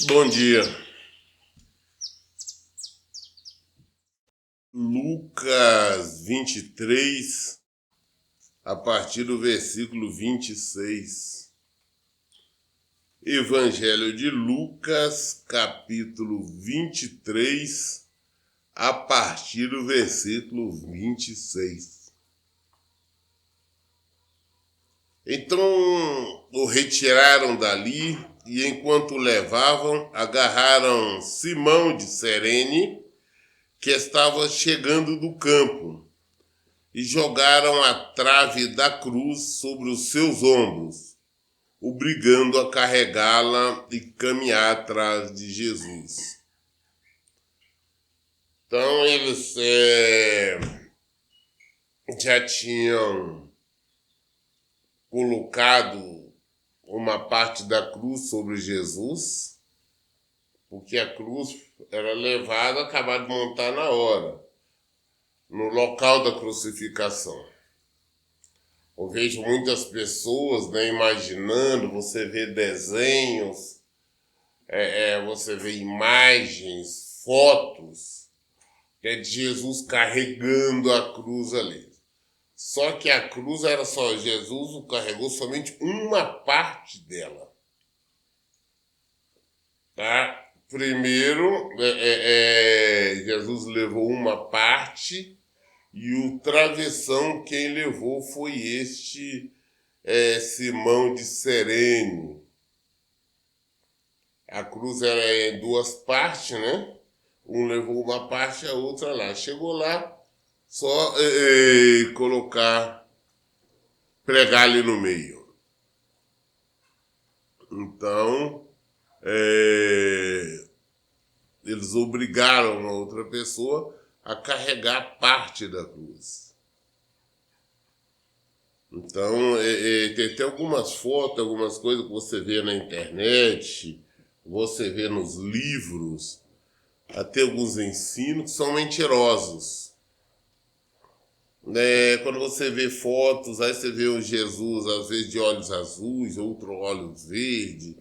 Bom dia. Lucas 23, a partir do versículo 26. Evangelho de Lucas, capítulo 23, a partir do versículo 26. Então o retiraram dali e, enquanto o levavam, agarraram Simão de Cirene, que estava chegando do campo, e jogaram a trave da cruz sobre os seus ombros, obrigando a carregá-la e caminhar atrás de Jesus. Então eles já tinham colocado uma parte da cruz sobre Jesus, porque a cruz era levada, acabada de montar na hora, no local da crucificação. Eu vejo muitas pessoas, imaginando, você vê desenhos, você vê imagens, fotos, de Jesus carregando a cruz ali. Só que a cruz era só, Jesus carregou somente uma parte dela. Tá? Primeiro, Jesus levou uma parte e o travessão quem levou foi este Simão de Cirene. A cruz era em duas partes, né? Um levou uma parte, a outra lá. Chegou lá, só pregar ali no meio. Então, eles obrigaram a outra pessoa a carregar parte da cruz. Então, tem algumas fotos, algumas coisas que você vê na internet, você vê nos livros, até alguns ensinos que são mentirosos. Quando você vê fotos, aí você vê o Jesus, às vezes de olhos azuis, outro olhos verdes,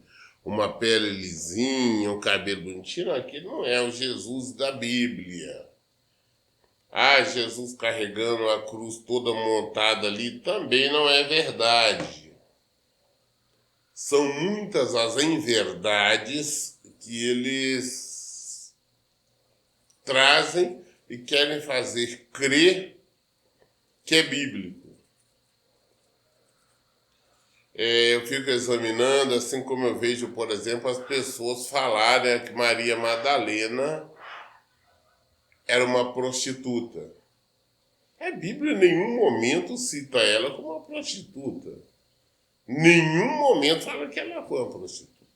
uma pele lisinha, um cabelo bonitinho. Aquele não é o Jesus da Bíblia. Jesus carregando a cruz toda montada ali, também não é verdade. São muitas as inverdades que eles trazem e querem fazer crer que é bíblico. Eu fico examinando, assim como eu vejo, por exemplo, as pessoas falarem que Maria Madalena era uma prostituta. A Bíblia em nenhum momento cita ela como uma prostituta. Nenhum momento fala que ela foi uma prostituta.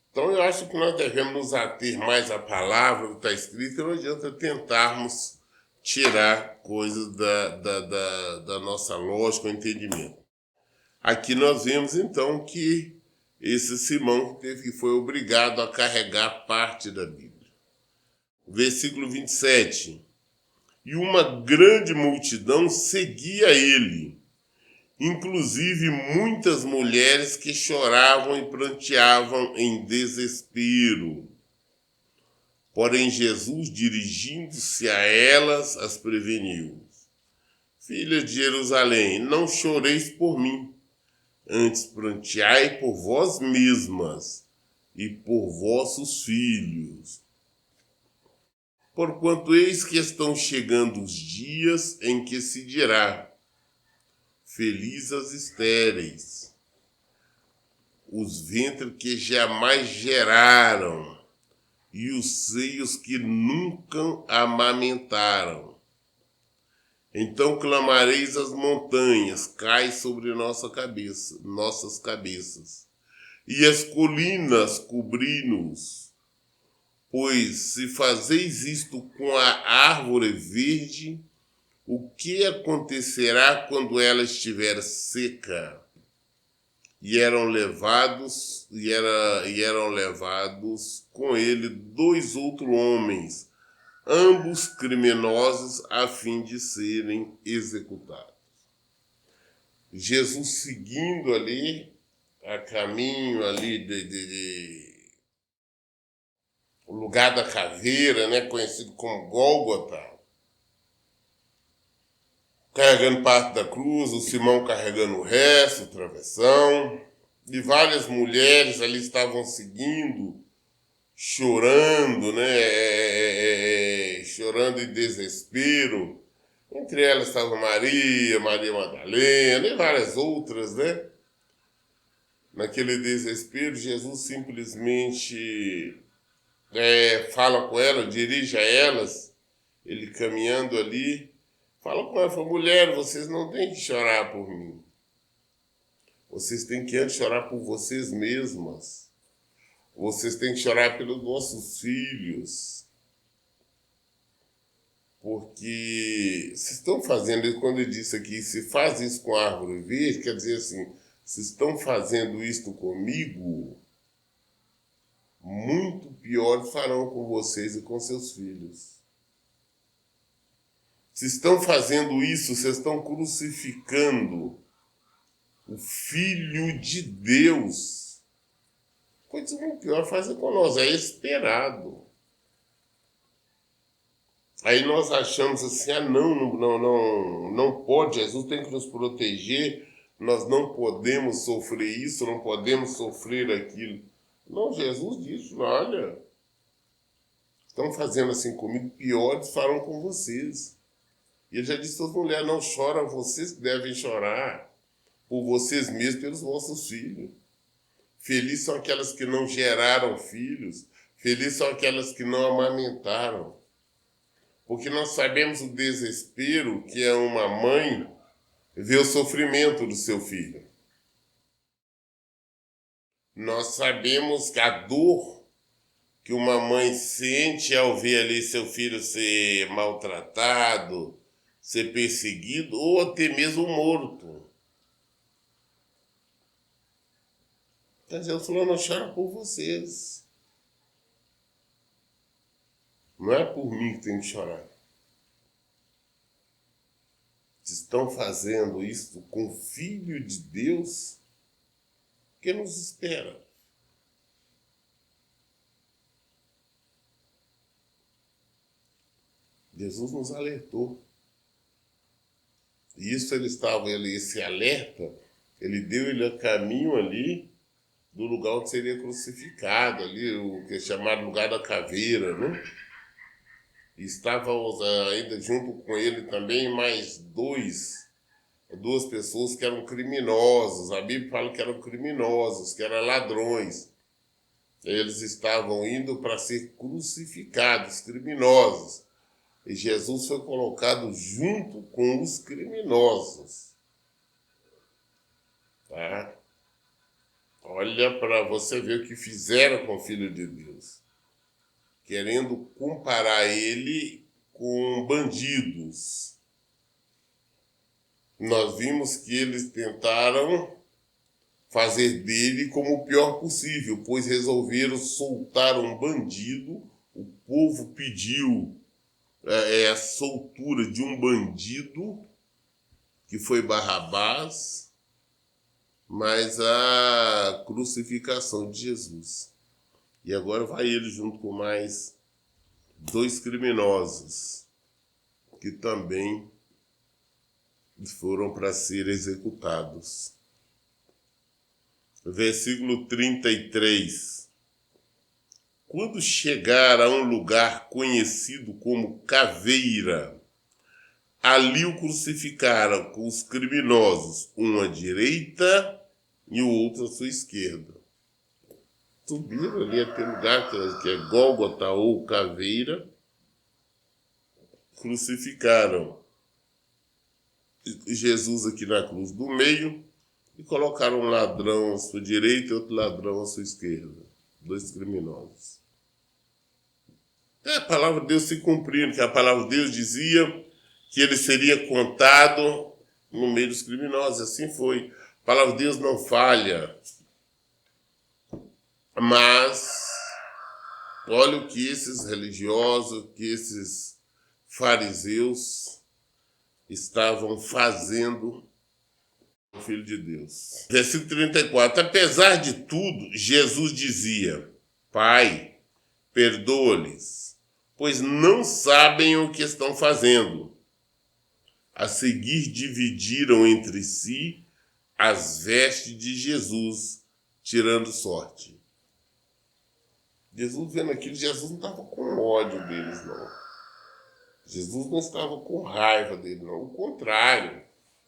Então eu acho que nós devemos nos ater mais à palavra que está escrita, e não adianta tentarmos tirar coisas da nossa lógica ou entendimento. Aqui nós vemos então que esse Simão que foi obrigado a carregar parte da Bíblia. Versículo 27. E uma grande multidão seguia ele, inclusive muitas mulheres que choravam e pranteavam em desespero. Porém, Jesus, dirigindo-se a elas, as preveniu. Filhas de Jerusalém, não choreis por mim, antes pranteai por vós mesmas e por vossos filhos. Porquanto eis que estão chegando os dias em que se dirá: felizes as estéreis, os ventres que jamais geraram, e os seios que nunca amamentaram. Então clamareis às montanhas, cai sobre nossas cabeças, e as colinas cobri-nos. Pois se fazeis isto com a árvore verde, o que acontecerá quando ela estiver seca? E eram levados com ele 2 outros homens, ambos criminosos, a fim de serem executados. Jesus seguindo ali, a caminho ali o lugar da caveira, né, conhecido como Gólgota, carregando parte da cruz, o Simão carregando o resto, o travessão, e várias mulheres ali estavam seguindo, chorando, né, chorando em desespero. Entre elas estava Maria, Maria Madalena e várias outras, né? Naquele desespero, Jesus simplesmente fala com elas, dirige a elas, ele caminhando ali, fala com ela, fala, mulher, vocês não têm que chorar por mim. Vocês têm que antes chorar por vocês mesmas. Vocês têm que chorar pelos nossos filhos. Porque se estão fazendo isso, quando ele disse aqui, se faz isso com a árvore verde, quer dizer assim, se estão fazendo isto comigo, muito pior farão com vocês e com seus filhos. Se estão fazendo isso, vocês estão crucificando o Filho de Deus. Coisa muito pior fazem com nós, é esperado. Aí nós achamos assim, não pode, Jesus tem que nos proteger, nós não podemos sofrer isso, não podemos sofrer aquilo. Não, Jesus disse, olha, estão fazendo assim comigo, piores farão com vocês. E ele já disse às mulheres, não choram vocês que devem chorar por vocês mesmos, pelos vossos filhos. Felizes são aquelas que não geraram filhos, felizes são aquelas que não amamentaram. Porque nós sabemos o desespero que é uma mãe ver o sofrimento do seu filho. Nós sabemos que a dor que uma mãe sente ao ver ali seu filho ser maltratado, ser perseguido ou até mesmo morto. Então Deus falou, não chora por vocês. Não é por mim que tem que chorar. Estão fazendo isso com o Filho de Deus que nos espera. Jesus nos alertou. E isso esse alerta, ele deu ele a caminho ali do lugar onde seria crucificado, ali, o que é chamado lugar da caveira, né? E estavam ainda junto com ele também mais duas pessoas que eram criminosos. A Bíblia fala que eram criminosos, que eram ladrões. Eles estavam indo para ser crucificados, criminosos. E Jesus foi colocado junto com os criminosos. Tá? Olha para você ver o que fizeram com o Filho de Deus. Querendo comparar ele com bandidos. Nós vimos que eles tentaram fazer dele como o pior possível, pois resolveram soltar um bandido. O povo pediu a soltura de um bandido, que foi Barrabás, mas a crucificação de Jesus. E agora vai ele junto com mais 2 criminosos, que também foram para ser executados. Versículo 33. Quando chegar a um lugar conhecido como Caveira, ali o crucificaram com os criminosos, um à direita e o outro à sua esquerda. Subiram ali até o lugar que é Gólgota ou Caveira, crucificaram Jesus aqui na cruz do meio e colocaram um ladrão à sua direita e outro ladrão à sua esquerda. 2 criminosos. A palavra de Deus se cumprindo, que a palavra de Deus dizia que ele seria contado no meio dos criminosos. Assim foi. A palavra de Deus não falha. Mas olha o que esses religiosos, que esses fariseus estavam fazendo o Filho de Deus. Versículo 34. Apesar de tudo, Jesus dizia: Pai, perdoa-lhes, pois não sabem o que estão fazendo. A seguir, dividiram entre si as vestes de Jesus, tirando sorte. Jesus vendo aquilo, Jesus não estava com ódio deles, não. Jesus não estava com raiva deles, não. O contrário.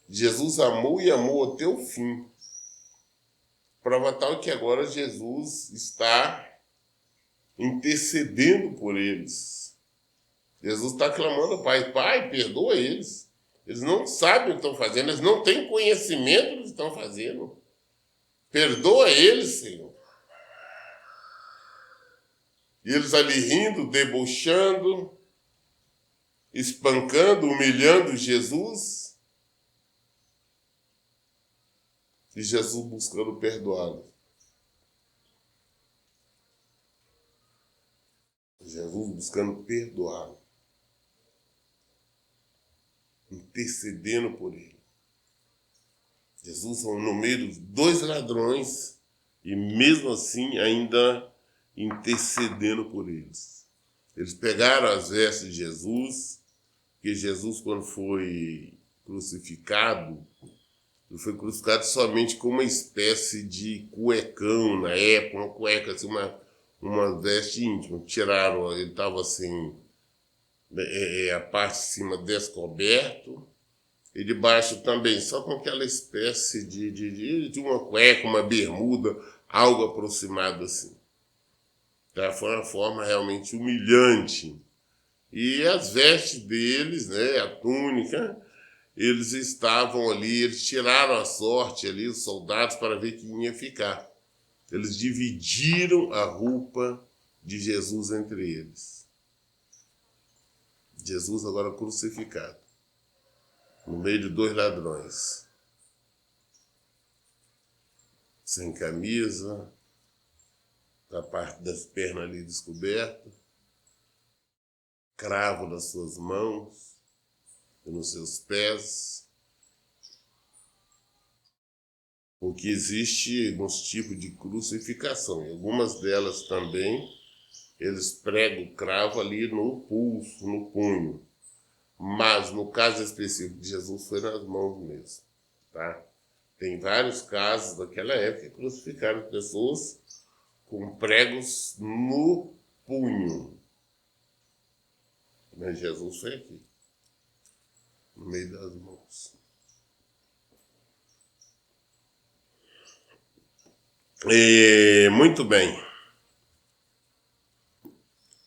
Jesus amou e amou até o fim. Prova tal que agora Jesus está intercedendo por eles. Jesus está clamando ao Pai: Pai, perdoa eles. Eles não sabem o que estão fazendo, eles não têm conhecimento do que estão fazendo. Perdoa eles, Senhor. E eles ali rindo, debochando, espancando, humilhando Jesus. E Jesus buscando perdoá-los. Jesus buscando perdoá-lo. Intercedendo por ele. Jesus no meio dos dois ladrões e mesmo assim ainda intercedendo por eles. Eles pegaram as vestes de Jesus, porque Jesus, quando foi crucificado, ele foi crucificado somente com uma espécie de cuecão na época, uma cueca, assim, uma veste íntima. Tiraram, ele estava assim, a parte de cima descoberto, e de baixo também, só com aquela espécie de uma cueca, uma bermuda, algo aproximado assim. Então, foi uma forma realmente humilhante. E as vestes deles, né, a túnica, eles estavam ali, eles tiraram a sorte ali, os soldados, para ver quem ia ficar. Eles dividiram a roupa de Jesus entre eles. Jesus agora crucificado, no meio de dois ladrões. Sem camisa, a parte das pernas ali descoberta, cravo nas suas mãos e nos seus pés. Porque existe alguns tipos de crucificação, e algumas delas também, eles pregam o cravo ali no pulso, no punho. Mas no caso específico de Jesus foi nas mãos mesmo, tá? Tem vários casos daquela época que crucificaram pessoas com pregos no punho. Mas Jesus foi aqui, no meio das mãos. Muito bem.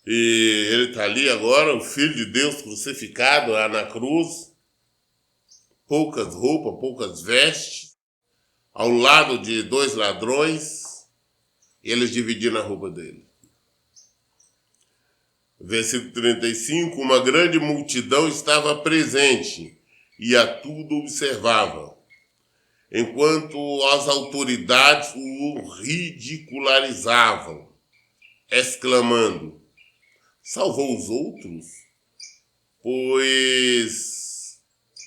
E ele está ali agora, o Filho de Deus crucificado lá na cruz, poucas roupas, poucas vestes, ao lado de dois ladrões, e eles dividiram a roupa dele. Versículo 35, uma grande multidão estava presente e a tudo observava, enquanto as autoridades o ridicularizavam, exclamando: salvou os outros? Pois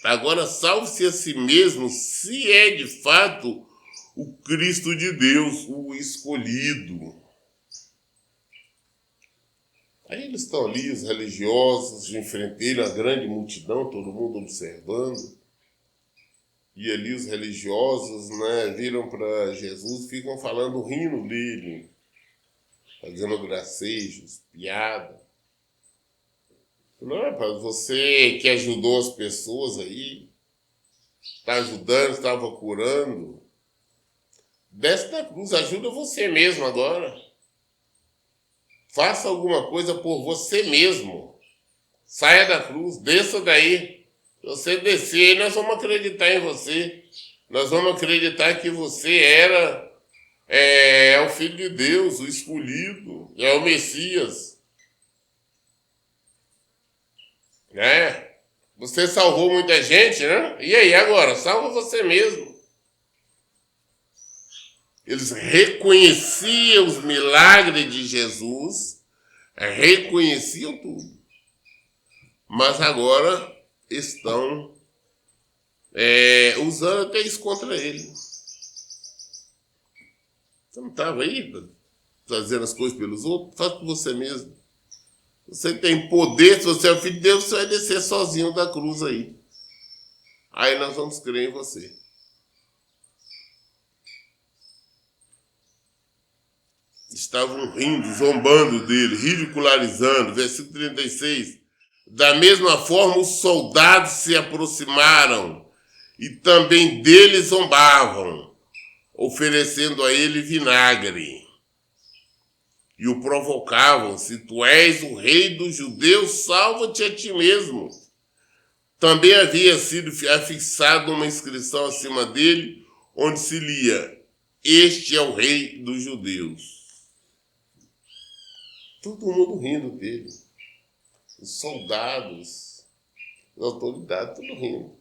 agora salve-se a si mesmo, se é de fato o Cristo de Deus, o escolhido. Aí eles estão ali, os religiosos, de frente a grande multidão, todo mundo observando. E ali os religiosos, né, viram para Jesus, ficam falando, rindo dele, fazendo gracejos, piada. Não, rapaz, você que ajudou as pessoas aí, está ajudando, estava curando, desce da cruz, ajuda você mesmo agora. Faça alguma coisa por você mesmo. Saia da cruz, desça daí. Se você descer, aí nós vamos acreditar em você. Nós vamos acreditar que você é o Filho de Deus, o escolhido, é o Messias. Né? Você salvou muita gente, né? E aí, agora? Salva você mesmo. Eles reconheciam os milagres de Jesus, reconheciam tudo. Mas agora estão usando até isso contra ele. Você não estava aí fazendo as coisas pelos outros? Faz por você mesmo. Você tem poder, se você é o filho de Deus, você vai descer sozinho da cruz aí. Aí nós vamos crer em você. Estavam rindo, zombando dele, ridicularizando. Versículo 36. Da mesma forma, os soldados se aproximaram e também dele zombavam, oferecendo a ele vinagre. E o provocavam: se tu és o rei dos judeus, salva-te a ti mesmo. Também havia sido afixada uma inscrição acima dele, onde se lia: este é o rei dos judeus. Todo mundo rindo dele. Os soldados, as autoridades, tudo rindo.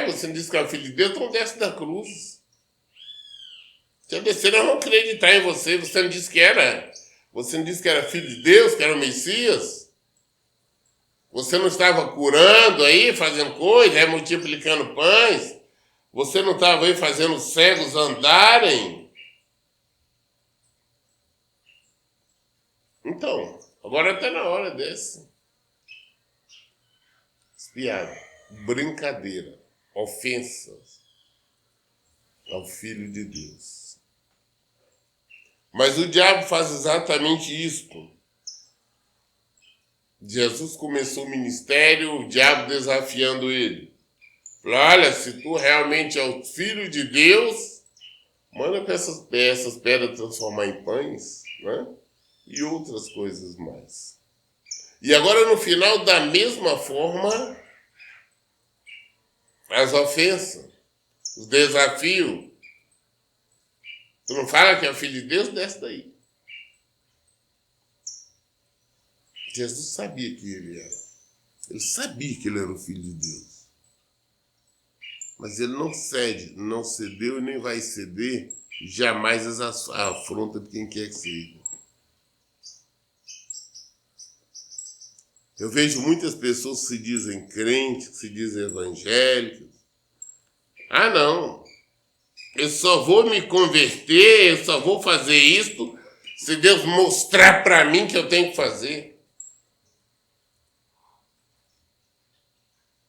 Você não disse que é o filho de Deus? Então desce da cruz. Se eu descer, nós vamos acreditar em você. Você não disse que era? Você não disse que era filho de Deus, que era o Messias? Você não estava curando aí, fazendo coisas, multiplicando pães? Você não estava aí fazendo os cegos andarem? Então, agora está na hora desse. Piada, brincadeira, ofensas ao Filho de Deus. Mas o diabo faz exatamente isto. Jesus começou o ministério, o diabo desafiando ele. Falou: olha, se tu realmente é o Filho de Deus, manda para essas pedras transformar em pães, né? E outras coisas mais. E agora, no final, da mesma forma, as ofensas, os desafios. Tu não fala que é o Filho de Deus? Desce daí. Jesus sabia que ele era. Ele sabia que ele era o Filho de Deus. Mas ele não cede, não cedeu e nem vai ceder jamais a afronta de quem quer que seja. Eu vejo muitas pessoas que se dizem crentes, que se dizem evangélicos. Não. Eu só vou me converter, eu só vou fazer isto se Deus mostrar para mim que eu tenho que fazer.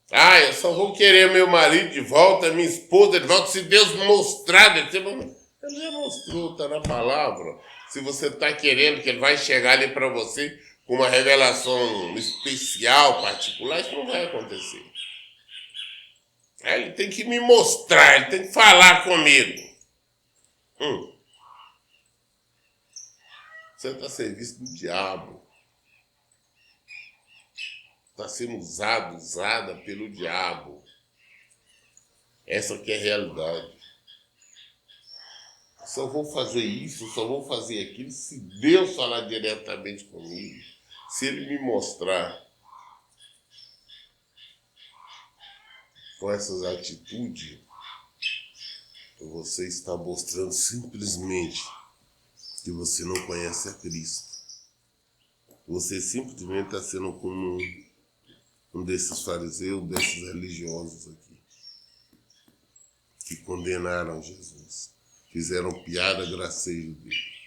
Eu só vou querer meu marido de volta, minha esposa de volta, se Deus mostrar. Ele já mostrou, está na palavra. Se você está querendo que ele vai chegar ali para você com uma revelação especial, particular, isso não vai acontecer. Ele tem que me mostrar, ele tem que falar comigo. Você está a serviço do diabo. Está sendo usada pelo diabo. Essa aqui é a realidade. Só vou fazer isso, só vou fazer aquilo se Deus falar diretamente comigo. Se ele me mostrar com essas atitudes, você está mostrando simplesmente que você não conhece a Cristo. Você simplesmente está sendo como um desses fariseus, desses religiosos aqui, que condenaram Jesus, fizeram piada, gracejo dele.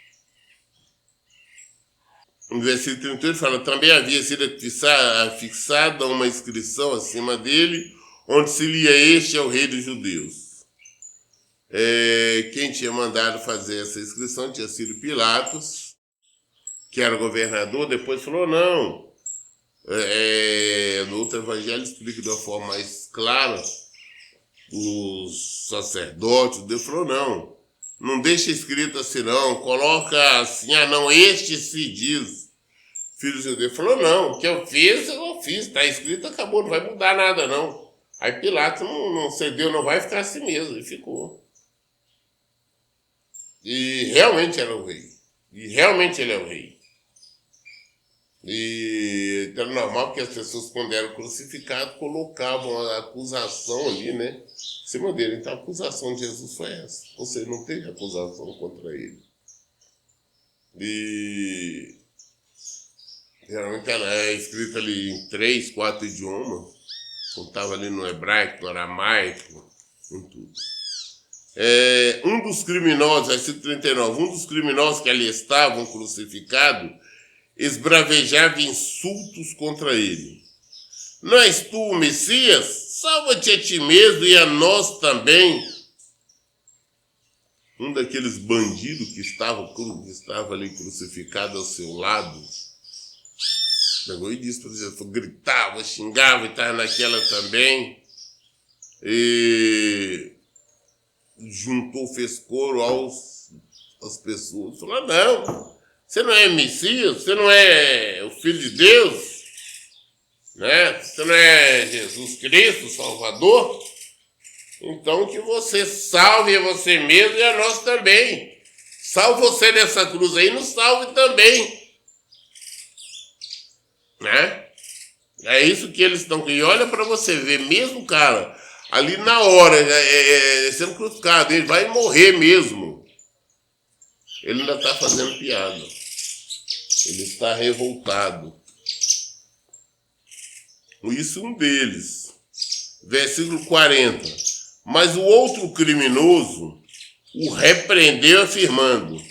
No versículo 38 fala: também havia sido fixada uma inscrição acima dele, onde se lia: este é o rei dos judeus. Quem tinha mandado fazer essa inscrição tinha sido Pilatos, que era governador. Depois falou: não. No outro evangelho explica de uma forma mais clara. Os sacerdotes, Deus falou: não deixa escrito assim não, coloca assim: não, este se diz filho de Deus. Falou: não, o que eu fiz, está escrito, acabou, não vai mudar nada não. Aí Pilatos não cedeu, não vai ficar assim mesmo, e ficou. E realmente era o rei. E realmente ele é o rei. E era normal, porque as pessoas, quando eram crucificados, colocavam a acusação ali, né? Em cima dele. Então a acusação de Jesus foi essa. Ou seja, não teve acusação contra ele. E Geralmente ela é escrita ali em 3, 4 idiomas. Contava ali no hebraico, no aramaico, em tudo. Um dos criminosos, versículo 39, um dos criminosos que ali estavam crucificados, esbravejava insultos contra ele. Não és tu o Messias? Salva-te a ti mesmo e a nós também. Um daqueles bandidos que estava ali crucificado ao seu lado, pegou e disse para Jesus, gritava, xingava e estava naquela também. E juntou, fez coro às pessoas. Falou, não, você não é Messias, você não é o Filho de Deus, né? Você não é Jesus Cristo, Salvador. Então que você salve a você mesmo e a nós também. Salve você dessa cruz aí, nos salve também. Né? É isso que eles estão... E olha para você ver, mesmo cara, ali na hora, sendo crucificado, ele vai morrer mesmo. Ele ainda está fazendo piada. Ele está revoltado. Isso um deles. Versículo 40. Mas o outro criminoso o repreendeu afirmando,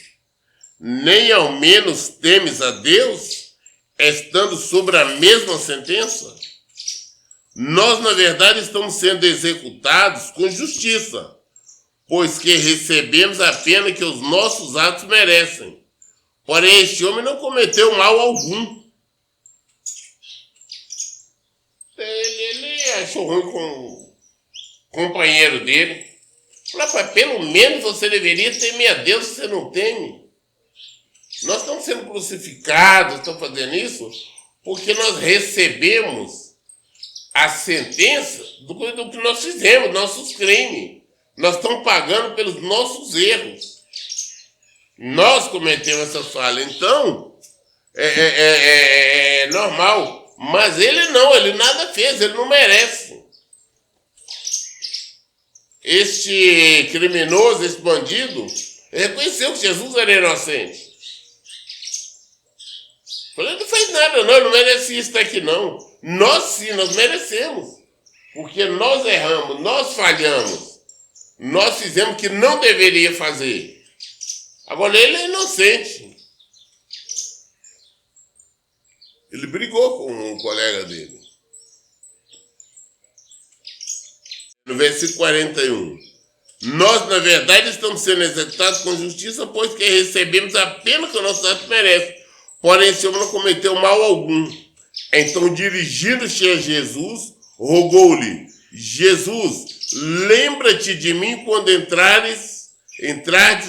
nem ao menos temes a Deus, estando sobre a mesma sentença? Nós, na verdade, estamos sendo executados com justiça, pois que recebemos a pena que os nossos atos merecem. Porém, este homem não cometeu mal algum. Ele achou ruim com o companheiro dele. Falou, pelo menos você deveria temer a Deus, você não teme. Nós estamos sendo crucificados, estamos fazendo isso, porque nós recebemos a sentença do que nós fizemos, nossos crimes. Nós estamos pagando pelos nossos erros. Nós cometemos essa falha. Então, é normal. Mas ele não, ele nada fez, ele não merece. Este criminoso, esse bandido, reconheceu que Jesus era inocente. Falei, ele não fez nada não, ele não merecia estar aqui não. Nós sim, nós merecemos. Porque nós erramos, nós falhamos. Nós fizemos o que não deveria fazer. Agora ele é inocente. Ele brigou com um colega dele. No versículo 41. Nós, na verdade, estamos sendo executados com justiça, pois que recebemos a pena que o nosso ato merece. Porém, esse homem não cometeu mal algum. Então, dirigindo-se a Jesus, rogou-lhe, Jesus, lembra-te de mim quando entrares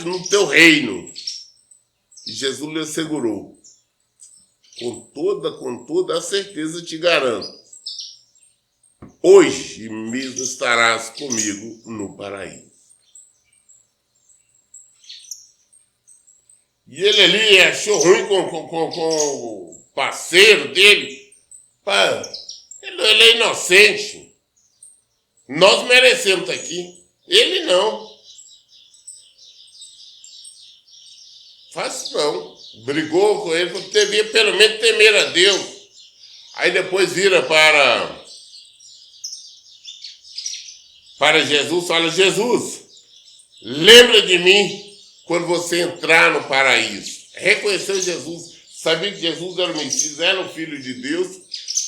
no teu reino. E Jesus lhe assegurou, com toda a certeza te garanto, hoje mesmo estarás comigo no paraíso. E ele ali achou ruim com o parceiro dele. Ele é inocente. Nós merecemos estar aqui. Ele não. Fácil não. Brigou com ele, porque devia pelo menos temer a Deus. Aí depois vira para Jesus, fala, Jesus, lembra de mim quando você entrar no paraíso. Reconheceu Jesus, sabia que Jesus era o Messias, era o Filho de Deus,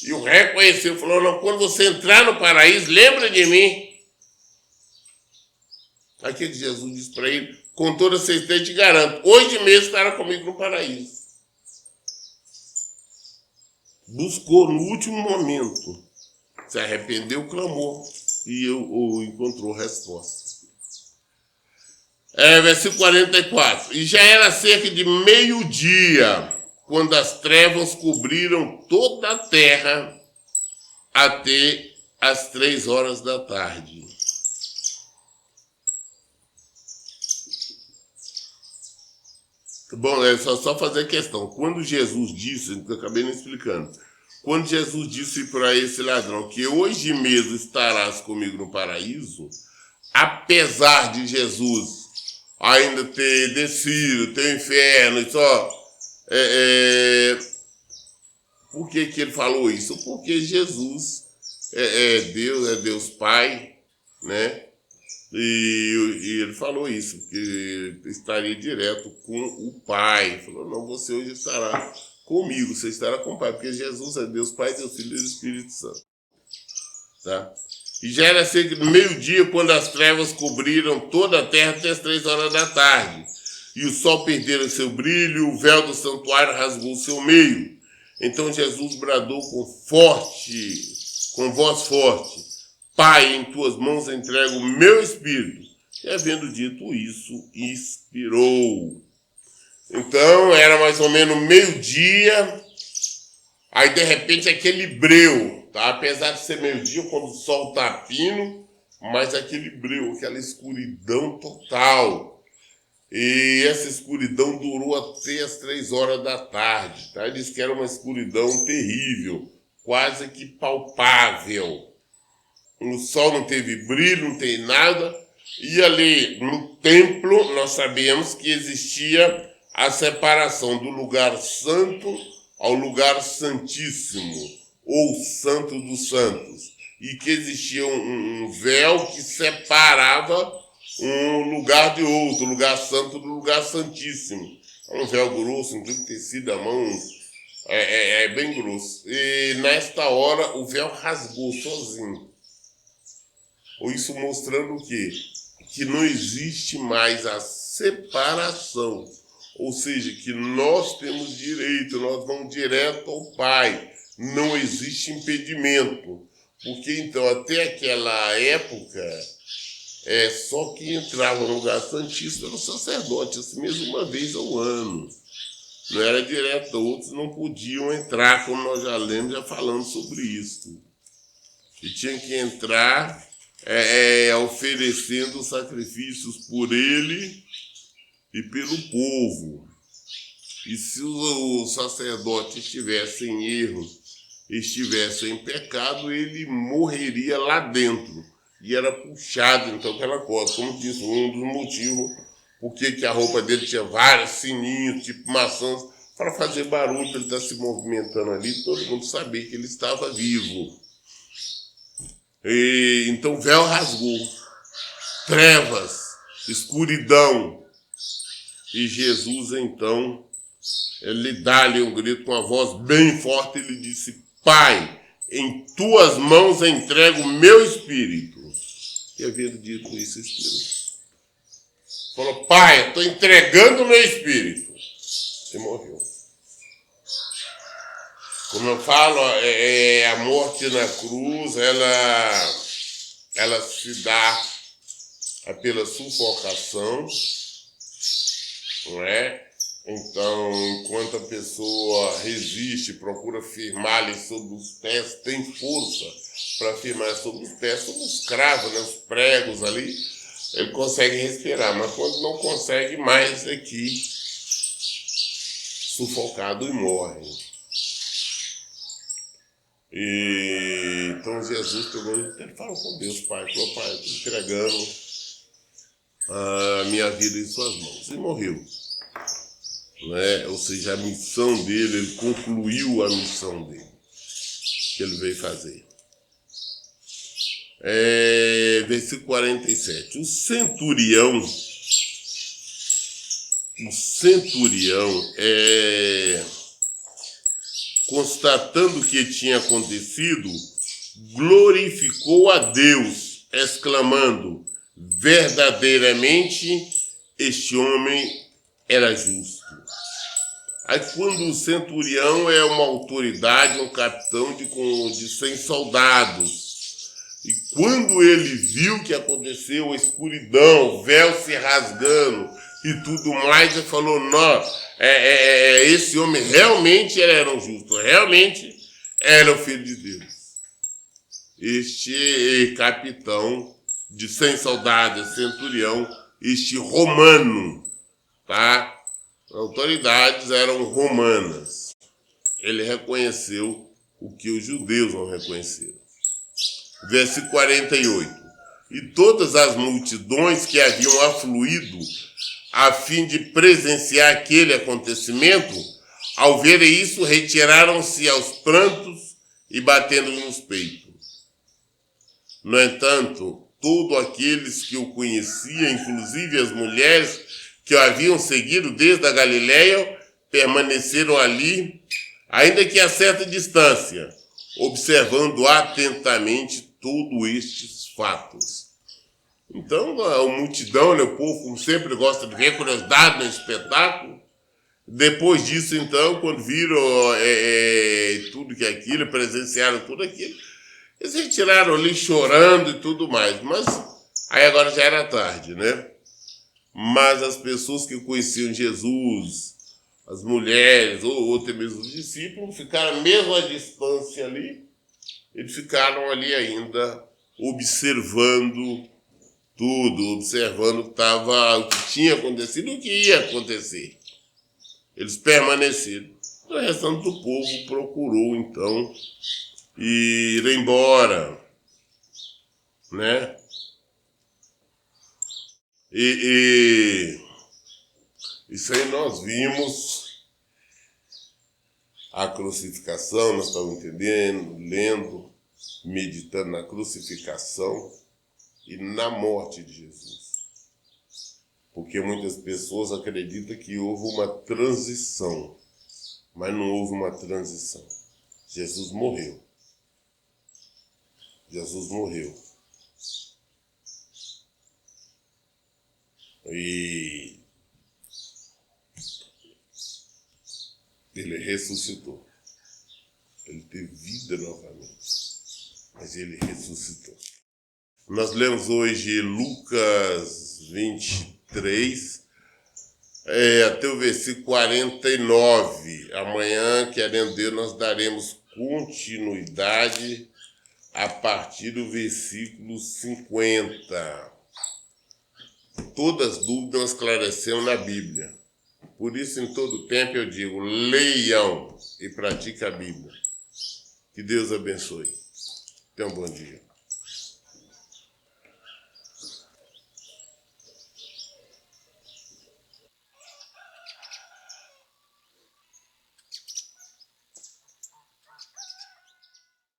e o reconheceu, falou, não, quando você entrar no paraíso, lembra de mim. Aqui que Jesus disse para ele, com toda certeza te garanto, hoje mesmo estará comigo no paraíso. Buscou no último momento, se arrependeu, clamou, e encontrou resposta. Versículo 44. E já era cerca de meio-dia, quando as trevas cobriram toda a terra até as 3 horas da tarde. Bom, é só fazer questão. Quando Jesus disse, eu acabei não explicando, quando Jesus disse para esse ladrão que hoje mesmo estarás comigo no paraíso, apesar de Jesus ainda ter descido, ter o inferno, Por que que ele falou isso? Porque Jesus é Deus Pai, né? E ele falou isso, que estaria direto com o Pai. Ele falou, não, você hoje estará comigo, você estará com o Pai, porque Jesus é Deus Pai, Deus Filho e Deus Espírito Santo. Tá? E já era cerca do meio-dia quando as trevas cobriram toda a terra até as 3 horas da tarde. E o sol perdera seu brilho, o véu do santuário rasgou seu meio. Então Jesus bradou com voz forte, Pai, em tuas mãos entrego o meu espírito. E havendo dito isso, expirou. Então era mais ou menos meio-dia, aí de repente aquele breu, tá? Apesar de ser meio-dia, quando o sol está fino, mas aquele breu, aquela escuridão total. E essa escuridão durou até as 3 horas da tarde, tá? Diz que era uma escuridão terrível, quase que palpável. O sol não teve brilho, não tem nada. E ali no templo nós sabemos que existia a separação do lugar santo ao lugar santíssimo, ou santo dos santos. E que existia um véu que separava um lugar de outro, lugar santo do lugar santíssimo. É um véu grosso, inclusive tecido à mão, é bem grosso. E nesta hora o véu rasgou sozinho. Isso mostrando o quê? Que não existe mais a separação. Ou seja, que nós temos direito, nós vamos direto ao Pai. Não existe impedimento. Porque então, até aquela época, só quem entrava no lugar santíssimo era o sacerdote, assim mesmo uma vez ao ano. Não era direto, outros não podiam entrar, como nós já lemos, já falando sobre isso. E tinha que entrar oferecendo sacrifícios por ele e pelo povo. E se o sacerdote estivesse em erro, estivesse em pecado, ele morreria lá dentro. E era puxado, então, aquela coisa. Como disse, um dos motivos por que a roupa dele tinha vários sininhos, tipo maçãs, para fazer barulho, para ele estar se movimentando ali, todo mundo sabia que ele estava vivo. E, então o véu rasgou, trevas, escuridão. E Jesus, então, ele dá-lhe um grito com a voz bem forte, ele disse, Pai, em tuas mãos entrego o meu espírito. E havendo dito isso, expirou. Falou, Pai, eu estou entregando o meu espírito. E morreu. Como eu falo, a morte na cruz, ela se dá pela sufocação, não é? Então, enquanto a pessoa resiste, procura firmar-lhe sobre os pés, tem força para firmar sobre os pés, sobre os cravos, né, os pregos ali, ele consegue respirar, mas quando não consegue mais é que sufocado e morre. E então Jesus pegou, ele falou com Deus, Pai, falou, Pai, estou entregando a minha vida em suas mãos. E morreu. Né? Ou seja, a missão dele, ele concluiu a missão dele, que ele veio fazer. Versículo 47. O centurião, constatando o que tinha acontecido, glorificou a Deus, exclamando, verdadeiramente este homem era justo. Aí quando o centurião é uma autoridade, um capitão de 100 soldados, e quando ele viu o que aconteceu, a escuridão, o véu se rasgando e tudo mais, ele falou, não, esse homem realmente era um justo, realmente era o Filho de Deus. Este capitão de 100 soldados, centurião, este romano, tá? As autoridades eram romanas. Ele reconheceu o que os judeus não reconheceram. Versículo 48. E todas as multidões que haviam afluído a fim de presenciar aquele acontecimento, Ao verem isso, retiraram-se aos prantos e batendo nos peitos. No entanto, todos aqueles que o conheciam, inclusive as mulheres que o haviam seguido desde a Galileia, permaneceram ali, ainda que a certa distância, observando atentamente todos estes fatos. Então, a multidão, né, o povo, como sempre, gosta de ver curiosidade no espetáculo. Depois disso, então, quando viram tudo que aquilo, presenciaram tudo aquilo, eles retiraram ali chorando e tudo mais. Mas aí agora já era tarde, né? Mas as pessoas que conheciam Jesus, as mulheres, ou até mesmo os discípulos, ficaram mesmo à distância ali, eles ficaram ali ainda observando tudo, observando o que tinha acontecido e o que ia acontecer. Eles permaneceram. O restante do povo procurou, então, ir embora, né? Isso aí nós vimos a crucificação, nós estamos entendendo, lendo, meditando na crucificação e na morte de Jesus. Porque muitas pessoas acreditam que houve uma transição, mas não houve uma transição. Jesus morreu. Jesus morreu. E ele ressuscitou. Ele teve vida novamente. Mas ele ressuscitou. Nós lemos hoje Lucas 23, até o versículo 49. Amanhã, querendo Deus, nós daremos continuidade a partir do versículo 50. Todas as dúvidas nós esclarecemos na Bíblia. Por isso, em todo tempo, eu digo, leiam e pratiquem a Bíblia. Que Deus abençoe. Tenha um bom dia.